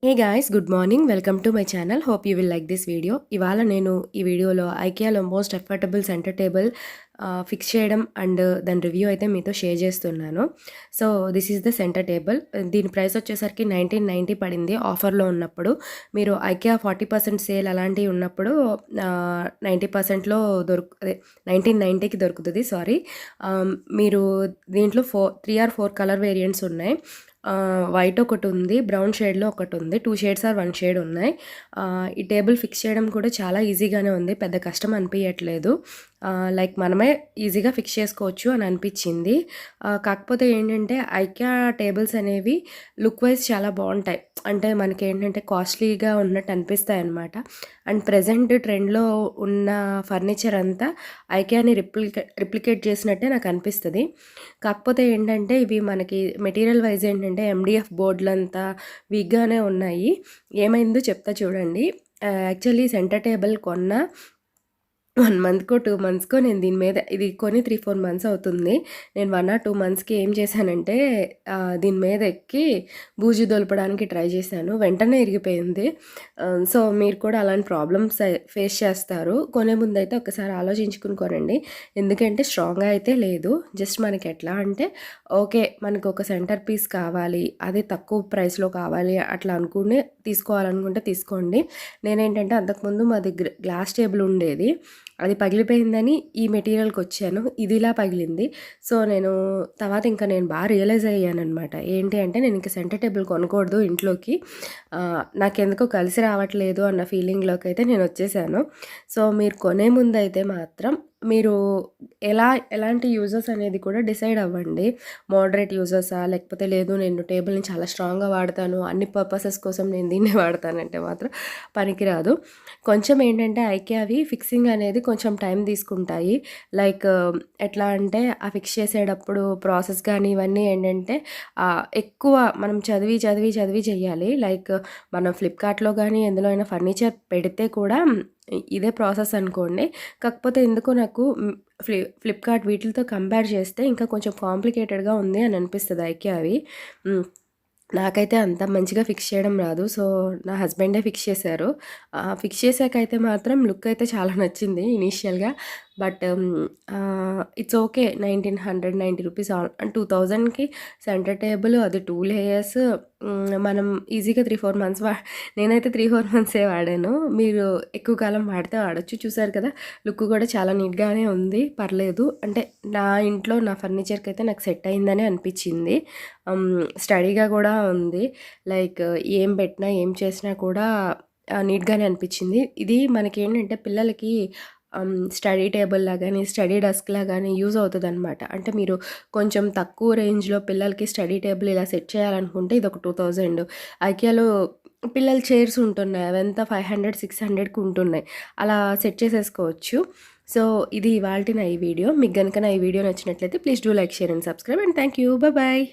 Hey guys, good morning. Welcome to my channel. Hope you will like this video. ఇవాళ నేను ఈ వీడియోలో ఐకియాలో most affordable centre table fix చేయడం and దాని రివ్యూ అయితే మీతో షేర్ చేస్తున్నాను. So this is the centre table. దీని ప్రైస్ వచ్చేసరికి 1990 పడింది ఆఫర్లో ఉన్నప్పుడు. మీరు ఐకియా 40% సేల్ అలాంటివి ఉన్నప్పుడు 90%లో అదే 1990కి దొరుకుతుంది. సారీ, మీరు దీంట్లో 3 or 4 కలర్ వేరియంట్స్ ఉన్నాయి. వైట్ ఒకటి ఉంది, బ్రౌన్ షేడ్లో ఒకటి ఉంది, 2 షేడ్స్ ఆర్ 1 షేడ్ ఉన్నాయి. ఈ టేబుల్ ఫిక్స్ చేయడం కూడా చాలా ఈజీగానే ఉంది, పెద్ద కష్టం అనిపించట్లేదు. లైక్ మనమే ఈజీగా ఫిక్స్ చేసుకోవచ్చు అని అనిపించింది. కాకపోతే ఏంటంటే ఐకియా టేబుల్స్ అనేవి లుక్ వైజ్ చాలా బాగుంటాయి. అంటే మనకి ఏంటంటే కాస్ట్లీగా ఉన్నట్టు అనిపిస్తాయి అన్నమాట. అండ్ ప్రజెంట్ ట్రెండ్లో ఉన్న ఫర్నిచర్ అంతా ఐకియాని రిప్లికేట్ చేసినట్టే నాకు అనిపిస్తుంది. కాకపోతే ఏంటంటే ఇవి మనకి మెటీరియల్ వైజ్ ఏంటంటే ఎండిఎఫ్ బోర్డులంతా వీక్గానే ఉన్నాయి. ఏమైందో చెప్తా చూడండి. యాక్చువల్లీ సెంటర్ టేబుల్ కొన్న 1 మంత్‌కో, 2 మంత్స్‌కో నేను దీని మీద ఇది కొని 3, 4 మంత్స్ అవుతుంది. నేను 1 or 2 మంత్స్‌కి ఏం చేశానంటే దీని మీద ఎక్కి బూజు దులపడానికి ట్రై చేశాను. వెంటనే ఇరిగిపోయింది. సో మీరు కూడా అలాంటి ప్రాబ్లమ్స్ ఫేస్ చేస్తారు. కొనే ముందైతే ఒకసారి ఆలోచించుకుని కొనండి. ఎందుకంటే స్ట్రాంగ్‌గా అయితే లేదు. జస్ట్ మనకి ఎట్లా అంటే ఓకే, మనకు ఒక సెంటర్ పీస్ కావాలి, అది తక్కువ ప్రైస్‌లో కావాలి అట్లా అనుకుని తీసుకోవాలనుకుంటే తీసుకోండి. నేనేంటంటే అంతకుముందు మా దగ్గర గ్లాస్ టేబుల్ ఉండేది. అది పగిలిపోయిందని ఈ మెటీరియల్‌కి వచ్చాను. ఇది ఇలా పగిలింది. సో నేను తర్వాత ఇంకా నేను బాగా రియలైజ్ అయ్యాననమాట. ఏంటి అంటే నేను ఇంక సెంటర్ టేబుల్ కొనకూడదు ఇంట్లోకి. నాకెందుకో కలిసి రావట్లేదు అన్న ఫీలింగ్‌లోకి అయితే నేను వచ్చేసాను. సో మీరు కొనే ముందైతే మాత్రం మీరు ఎలాంటి యూజర్స్ అనేది కూడా డిసైడ్ అవ్వండి. మోడరేట్ యూజర్సా, లేకపోతే లేదు నేను టేబుల్‌ని చాలా స్ట్రాంగ్‌గా వాడతాను, అన్ని పర్పసెస్ కోసం నేను దీన్నే వాడతానంటే మాత్రం పనికిరాదు. కొంచెం ఏంటంటే ఐకియావి ఫిక్సింగ్ అనేది కొంచెం టైం తీసుకుంటాయి. లైక్ ఎట్లా అంటే ఆ ఫిక్స్ చేసేటప్పుడు ప్రాసెస్ కానీ ఇవన్నీ ఏంటంటే ఎక్కువ మనం చదివి చెయ్యాలి. లైక్ మనం ఫ్లిప్‌కార్ట్‌లో కానీ ఎందులో అయినా ఫర్నిచర్ పెడితే కూడా ఇదే ప్రాసెస్ అనుకోండి. కాకపోతే ఎందుకో నాకు ఫ్లిప్‌కార్ట్ వీటిలతో కంపేర్ చేస్తే ఇంకా కొంచెం కాంప్లికేటెడ్‌గా ఉంది అని అనిపిస్తది ఐకియావి. నాకైతే అంత మంచిగా ఫిక్స్ చేయడం రాదు. సో నా హస్బెండే ఫిక్స్ చేశారు. ఫిక్స్ చేశాకైతే మాత్రం లుక్ అయితే చాలా నచ్చింది ఇనీషియల్‌గా. But it's okay. 1990 రూపీస్ 2000కి సెంటర్ టేబుల్, అది 2 లేయర్స్. మనం ఈజీగా 3, 4 మంత్స్ నేనైతే 3, 4 మంత్సే వాడాను. మీరు ఎక్కువ కాలం వాడితే వాడొచ్చు. చూసారు కదా, లుక్ కూడా చాలా నీట్‌గానే ఉంది, పర్లేదు. అంటే నా ఇంట్లో నా ఫర్నిచర్‌కి అయితే నాకు సెట్ అయిందనే అనిపించింది. స్టడీగా కూడా ఉంది. లైక్ ఏం పెట్టినా ఏం చేసినా కూడా నీట్‌గానే అనిపించింది. ఇది మనకేంటంటే పిల్లలకి స్టడీ టేబుల్‌లా గానీ, స్టడీ డెస్క్‌లా గానీ యూజ్ అవుతదనమాట. అంటే మీరు కొంచెం తక్కువ రేంజ్‌లో పిల్లలకి స్టడీ టేబుల్ ఇలా సెట్ చేయాలనుకుంటే ఇదొక 2000. ఐకియాలో పిల్లల చైర్స్ ఉంటున్నాయి. అవంతా 500, 600కి ఉంటున్నాయి. అలా సెట్ చేసేసుకోవచ్చు. సో ఇది ఇవాల్టి నా ఈ వీడియో. మీకు గనుక నా ఈ వీడియో నచ్చినట్లయితే please do like, share and subscribe and thank you. Bye.